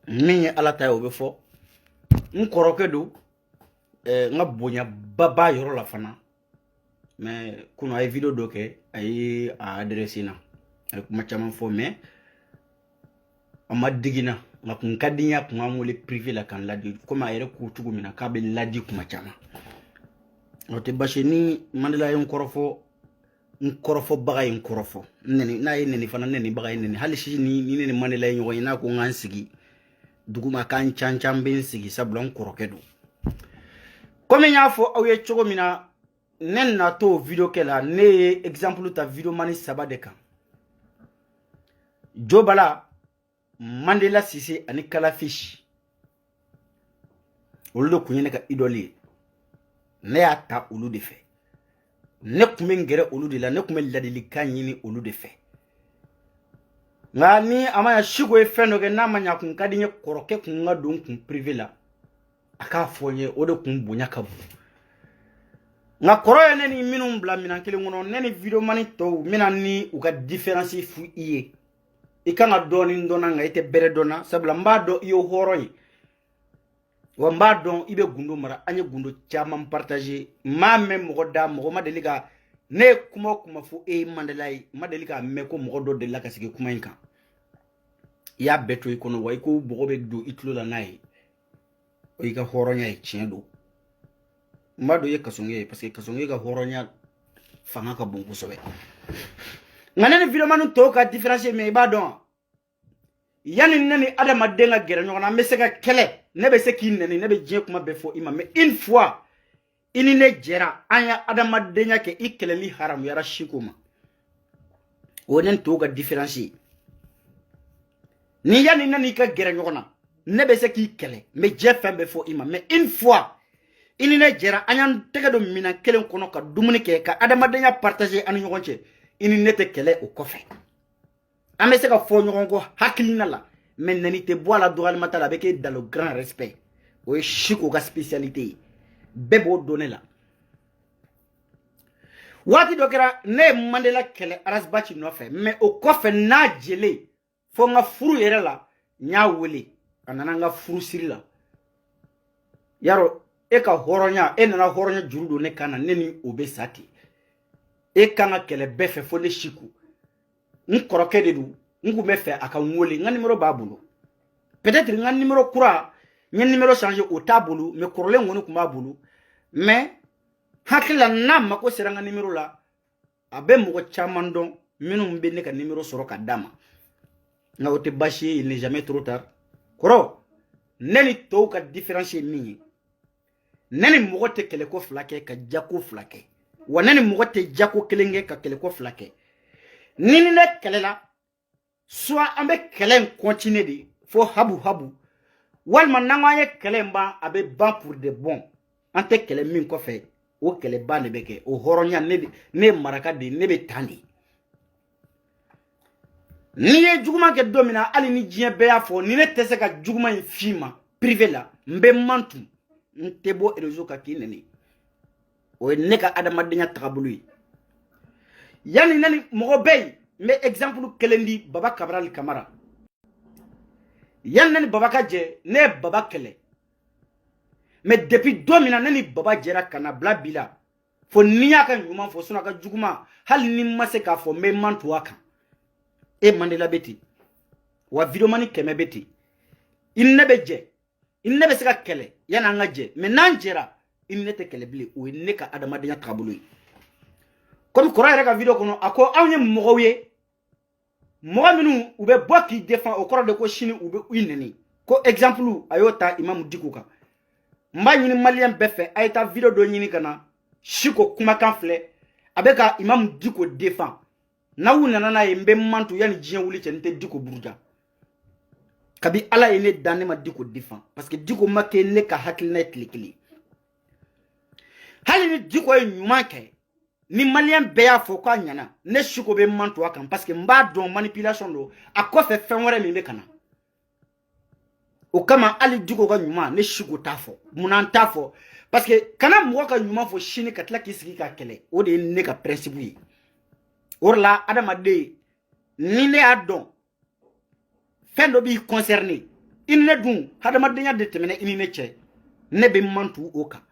min ye ala ta ye o bɛ fɔ n kɔrɔkɛ don n ka bonya baba yɔrɔ la fana mais kunu a ye video dɔ kɛ a ye a adresse na a ye kuma caman fɔ mais a ma digi na nka kun ka di n ye a kun ka n wele privé la ka n ladi komi a yɛrɛ ko cogo min na k'a bɛ ladi kuma caman o tɛ basi ni Mandela ye n kɔrɔfɔbaga ye n kɔrɔfɔ n'a ye nɛni fana nɛnibaga ye nɛni hali sini ni ne ni Mandela ye ɲɔgɔn ye n'a ko n ka n sigi duguma k'an can bɛ n sigi sabula n kɔrɔkɛ don komi n y'a fɔ aw ye cogo min na ne na to video kɛ la ne ye exemple ta video mani 3 de kan Jo Bala Mandela Cissé ani Kalafish olu de kun ye ne ka idole ye ne y'a ta olu de fɛ ne kun bɛ gɛrɛ olu de la ne kun bɛ ladilikan ɲini olu de fɛ nka ni a ma ɲa Siko ye fɛn dɔ kɛ n'a ma ɲa kun ka di n ye kɔrɔkɛ kun ka don kun privé la a k'a fɔ n ye o de kun bonya ka bon nka kɔrɔ ye ne ni minnu bila minan kelen kɔnɔ ne ni video mani tɔw mina ni u ka différence fu i ye i kan ka dɔɔni dɔnna nka i tɛ bɛrɛ dɔnna sabula n b'a dɔn i ye hɔrɔn ye wa n b'a dɔn i bɛ gundo mara an ye gundo caman partager m'a mɛn mɔgɔ da mɔgɔ ma deli ka ne ye kuma o kuma fɔ e ye Mandela ye ma deli k'a mɛn ko mɔgɔ dɔ delila ka sigi kuma in kan i y'a bɛɛ to i kɔnɔ wa i ko bɔgɔ bɛ don i tulo la n'a ye o y'i ka hɔrɔnya ye tiɲɛ don n b'a dɔn i ye kasɔnge ye parce que kasɔnge ka hɔrɔnya fanga ka bon kosɛbɛ nka ne ni video mani tɔw ka différence ye min i b'a dɔn wa yani ne ni adamaden ka gɛrɛ ɲɔgɔn na an bɛ se ka kɛlɛ ne bɛ se k'i nɛni ne bɛ diɲɛ kuma bɛɛ fɔ i ma mais une fois i ni ne jɛra an ye adamadenya kɛ i kɛlɛli haramuyara Siko ma o ne ni tɔw ka différence ye ni yani ne n'i ka gɛrɛ ɲɔgɔn na ne bɛ se k'i kɛlɛ n bɛ diɲɛ fɛn bɛɛ fɔ i ma mais une fois i ni ne jɛra an y'an tɛgɛ don minan kelen kɔnɔ ka dumuni kɛ ka adamadenya partager an ni ɲɔgɔn cɛ i ni ne tɛ kɛlɛ o kɔfɛ an bɛ se ka fɔ ɲɔgɔn kɔ hakilina la mais nɛni tɛ bɔ a la dɔgɔyalima t'a la a bɛ kɛ dans le grand respect o ye Siko ka spécialité ye bɛɛ b'o dɔn ne la waati dɔ kɛra ne ye Mandela kɛlɛ Arasbachi nɔfɛ mais o kɔfɛ n'a jɛlen fo n ka furu yɛrɛ la n y'a wele a nana n ka furu siri la yarɔ e ka hɔrɔnya e nana hɔrɔnya juru don ne kan na ne ni o bɛ sa ten e kan ka kɛlɛ bɛɛ fɛ fo ne Siko n kɔrɔkɛ de don n kun bɛ fɛ a ka n wele n ka numéro b'a bolo peut-être n ka numéro kura n ye numéro changer o t'a bolo mais kɔrɔlen kɔni kun b'a bolo mais hakili la n'a mako sera n ka numéro la a bɛ mɔgɔ caman dɔn minnu bɛ ne ka numéro sɔrɔ ka d'a ma nka o tɛ baasi ye il n'est jamais trop tard kɔrɔ ne ni tɔw ka différence ye min ye ne ni mɔgɔ tɛ kɛlɛko fila kɛ ka jako fila kɛ wa ne ni mɔgɔ tɛ jako kelen kɛ ka kɛlɛko fila kɛ ni ne kɛlɛla soit an bɛ kɛlɛ in continuer de fo habu walima n'an ko an ye kɛlɛ in ban a bɛ ban pour de bon an tɛ kɛlɛ min kɔfɛ o kɛlɛ ban de bɛ kɛ o hɔrɔnya ne ye maraka de ne bɛ tan de n'i ye juguman kɛ don min na hali ni diɲɛ bɛɛ y'a fɔ ni ne tɛ se ka juguman in f'i ma privé la n bɛ mantu n tɛ bɔ réseau kan k'i nɛni o ye ne ka adamadenya tagabolo ye yani ne ni mɔgɔ bɛ yen n bɛ exemple kelen di Baba Cabral Camara yani ne ni Baba ka jɛ ne ye Baba kɛlɛ mais depuis don min na ne ni Baba jɛra ka na bila bi la fo ni y'a ka ɲuman fɔ sinon a ka juguman hali ni n ma se k'a fɔ n bɛ mantu a kan e Mandela bɛ ten wa video mani 100 bɛ ten i ni ne bɛ jɛ i ni ne bɛ se ka kɛlɛ yani an ka jɛ mais n'an jɛra i ni ne tɛ kɛlɛ bilen o ye ne ka adamadenya tagabolo ye comme kɔrɔ yɛrɛ ka video kɔnɔ a ko anw ye mɔgɔw ye mɔgɔ minnu u bɛ bɔ k'i défend o kɔrɔ de ko sini u bɛ i nɛni ko exemple a y'o ta Imam Dicko kan n b'a ɲini malien bɛɛ fɛ a ye taa video dɔ ɲini ka na Siko kumakan filɛ a bɛ ka Imam Dicko défend n'aw nana n'a ye n bɛ mantu yani diɲɛ wuli cɛ n tɛ Dicko buruja kabi ala ye ne dan ne ma Dicko défend parce que Dicko ma kɛ ne ka hakilina ye tile kelen hali ni Dicko ye ɲuman kɛ ni malien bɛɛ y'a fɔ k'a ɲana ne Siko bɛ mantu a kan parce que n b'a dɔn manipulation don a kɔfɛ fɛn wɛrɛ min bɛ ka na o kama hali Dicko ka ɲuman ne Siko t'a fɔ munna n t'a fɔ parce que kana mɔgɔ ka ɲuman fɔ sini ka tila k'i sigi ka kɛlɛ o de ye ne ka principe ye o de la adamaden ni ne y'a dɔn fɛn dɔ b'i concerné inne dun hadamadenya de temene inine che ne be mantu oka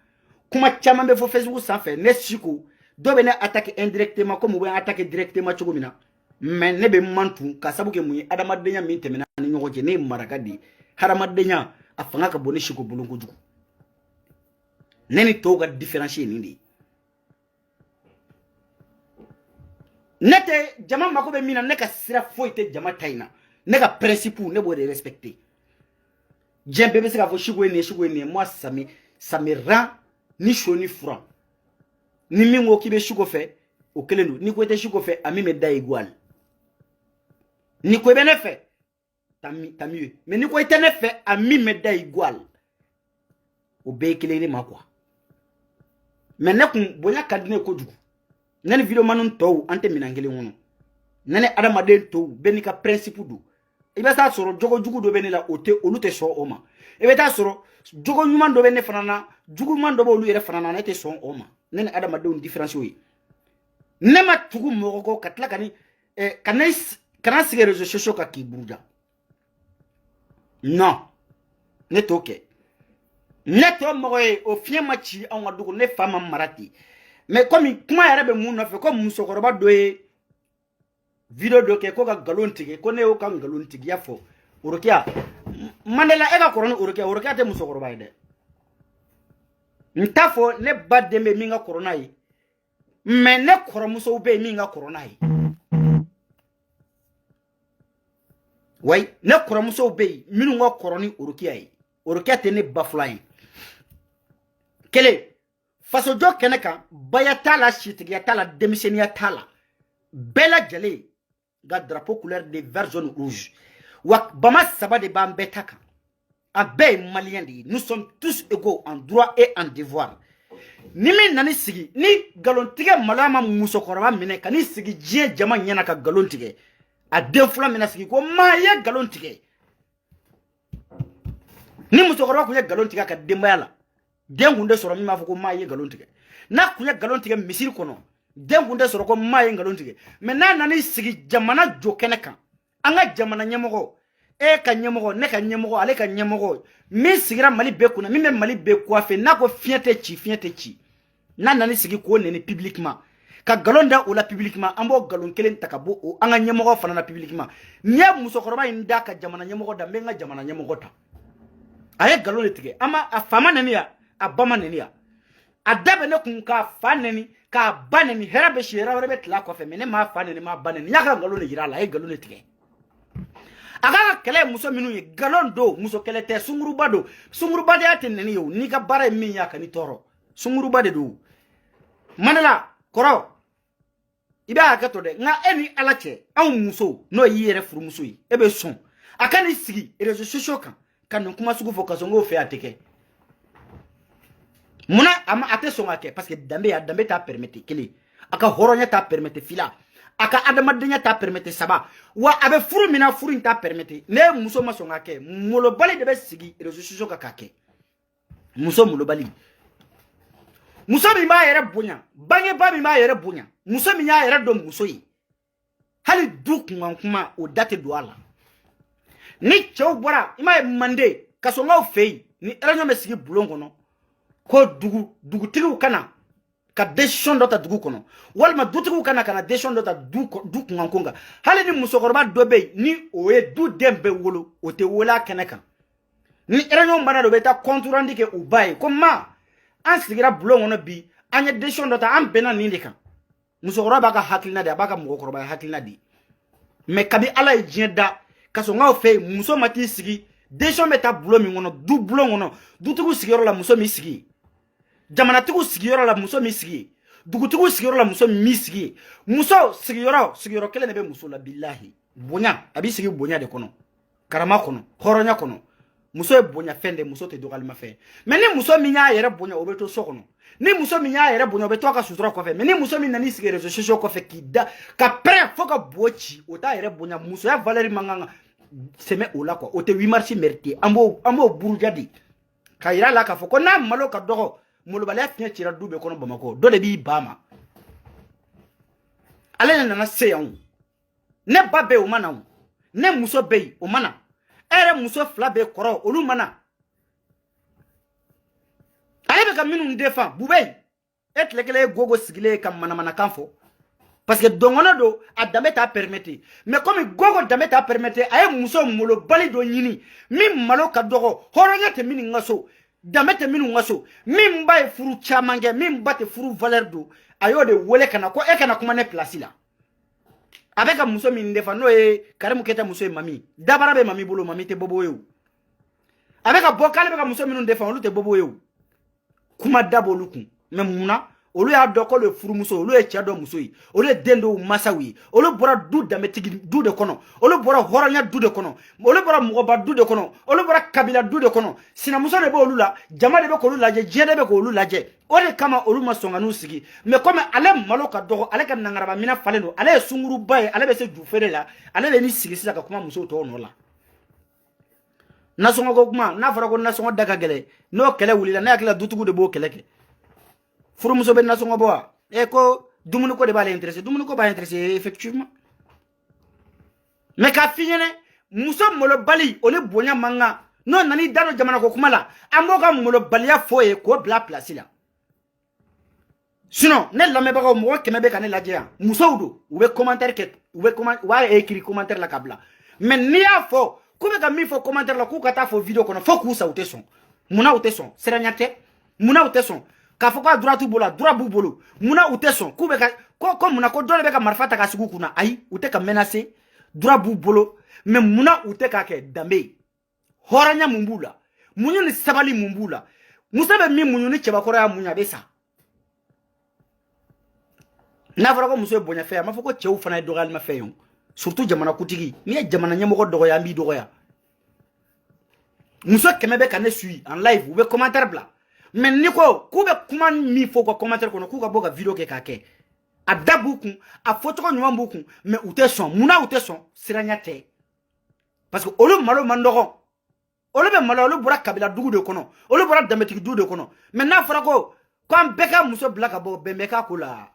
kuma chama be fo Facebook sanfɛ ne siko do be ne attaque indirectement comme be attaque directement chogomina mais ne be mantu ka sabu ke muyi hadamadenya min temena ni nyogoje ne maraka di hadamadenya afanga ka boni siko bulungu jugu neni to ga différencier ni di nete jama mako be mina ne ka sira foite jama taina ne ka principe ne bo de respecter djembe be se ka fo siko ni moi ça me rend ni chaud ni froid ni mingo ki be siko fe o kelendo ni ko te siko fe ami me da igual ni ko be ne fe mieux mais ni ko te ne fe ami me da igual o be kelele ma quoi mais ne kun bonya kadine ko jugu nani video manun to ante minangele wono nani adamaden to benika principe du ibe sa soro jogo jugu do benela ote olute so oma ibe ta soro jogo nyuma do benne fanana jugu man do bo lu yere fanana na te so oma nani adamaden différence wi nema tugu mogo katla kani kana sige réseaux sociaux ka ki buruja non ne toke neto mogoy o fien machi an wadugo ne fama marati mais comme kuma yara be mun no fe comme musokoroba doye video doke ko ga galon tige ko ne o kan galon tige ya fo urukia mandela ega korona urukia te musokoroba ide ntafo ne badde me minga corona yi mais ne koromuso be minga corona yi way ne koromuso be minu ngo koroni urukia yi urukia te ne baflay kele faso jo keneka bayata la shitigia tala demisenia tala bela jale ga drapeau couleur de vert jaune rouge wak bama saba de bambetaka abe malien di nous sommes tous égaux en droit et en devoir nimi nani sigi ni galontige malama musokoroba mine kani sigi jie jama nyana ka galontige a defula mina sigi ko maye galontige ni musokoroba kunya galontige ka dembayala dengunde soro mi ma foko maye galontige na kunya galontige misiri kono dengunde soro ko maye galontige mais na nani sigi jamana jo keneka anga jamana nyemogo e ka nyemogo ne ka nyemogo ale ka nyemogo mi sigira mali be kuna mi me mali be coiffé na ko fiente chi na nani sigi ko nene publiquement ka galonda o la publiquement ambo galon kelen takabo o anga nyemogo fana na publiquement nye musokoroba inda ka jamana nyemogo da menga jamana nyemogo ta aye galon tige ama afama nani ya abama nani ya adabe ne kun ka fa nani ka banani herabe shira rebe tla ko fe mene ma fa nani ma banani nyaka galon yira la aye galon tige aga kele muso minu ye galon do muso kele te sunguruba de atene ni yo ni ka bare min ya ka ni toro sunguruba de do manala koro ibe aka to de nga eni alache an muso no yire furu muso yi ebe son aka ni sigi réseaux sociaux kan kuma sugu vocation ngo fe ateke muna ama ate son ake parce que dambe ta permettre kele aka horonya ta permettre fila aka adamadenya ta permettre saba wa abe furu mina furu ta permettre ne muso masonga ke mulo bali de be sigi réseaux sociaux ka kake muso mulo bali muso mi ma yere bonya bange ba mi ma yere bonya muso mi ya yere do muso yi hali duk kuma o date do ala ni chew bora ima mande kasonga o fei ni eranyo me sigi bulongo no ko dugu tigu kana ka décision dota dugu kono walma dutigu kana décision dota du ngankonga hali ni musokoroba dobe ni oye du dembe wolo o te wola keneka ni eranyo mbana do beta contrôle ke ubaye koma an sigira bulongo no bi anya décision dota an bena nindika musokoroba ka hakilina de abaka mugokoroba hakilina di me kabi ala ejenda kaso nga fe muso mati sigi décision meta bulo mi ngono du bulongo no dutigu sigiro la muso mi sigi jamana tigu sigiyoro la muso mi sigi dugutigu sigiyoro la muso mi sigi muso sigiyoro kele ne be muso la billahi bonya abi sigi bonya de kono karama kono horonya kono muso e bonya fende muso te dogal ma fe mais ni muso mi nya yere bonya obeto sokono ni muso mi nya yere bonya obeto ka sutura ko fe mais ni muso mi nani sigi réseaux sociaux ko fe kida ka pre foka bochi ota yere bonya muso ya Valérie Manganga seme ola quoi o te 8 mars mérité ambo burujadi kayira la ka foko na malo ka dogo molobale finya tira dube kono bamako do de bi bama ale na na seyon ne babe o mana ne muso be o mana ere muso fila be koro olu mana ale be ka minnu defend Bubey etlekele gogo sigile kam mana kanfo parce que dongono do a dambe ta permettre mais comme gogo dambe ta permettre ay muso molo bali do nyini min malo ka dogo horonya te min ngaso dambe te min ngaso min bay furu chamange min bate furu valeur do ayo de wole kana ko e kana kuma ne place la avec un muso min defa no e Karim Keta muso e mami dabara be mami bolo mami te bobo eu avec un bokale be ka muso min defa on te bobo eu kuma dabo lukun mais muna olu ya doko le furu muso olu e tia do muso yi olu e dendo masawi olu bora du dametigi du de kono olu bora horanya du de kono olu bora mugoba du de kono olu bora kabila du de kono sina muso de be olu la jama de be ko olu laje jede be ko olu laje o de kama olu masonga nu sigi mais comme ale malo ka dogo ale ka nangaraba mina faleno ale sunguru baye ale be se du fere la ale be ni sigi sisa ka kuma muso to no la nasongo ko kuma na fara ko nasongo daga gele no kele wulila na yakila dutugu de bo keleke furu muso be nasongo bo e ko dumunu ko de ba l'intéressé dumunu ko ba intéressé effectivement mais ka finyene muso molo bali ole bonya manga no nani dano jamana ko kuma la amoga molo baliya foye ko bla place la sinon ne lamé ba ko mo kemebe kan la dia muso do ube commentaire ke ube comment wa écrit commentaire la kabla mais ni a fo kube ka mi fo commentaire la ku kata fo vidéo kono fo ku sa ute son muna ute son seranyate muna ute son ka fo ka droit bola droit bu bolo muna ute son kube ka ko muna ko dole be ka marfata ka sigu kuna ai ute ka menacer droit bu bolo mais muna ute ka ke dambe horanya mumbula munyu ni sabali mumbula musabe mi munyu ni cheba kora ya munya besa na fara ko muso bonya fe ma fo ko chew fana dogal ma fe yon surtout jamana kutigi ni jamana nyamo ko dogo ya mbi dogo ya muso kemebe ka ne sui en live ou be commentaire bla mais niko ku be kuma mi fo ko commentaire kono ku ka boga video ke ka ke adabu ku a photo ko nyuma buku mais ute son muna ute son siranya te parce que olu malo mandogo olu be malo olu bura kabila dugu de kono olu bura dametigi dugu de kono mais na fara ko am beka muso bla ka bo be meka ko la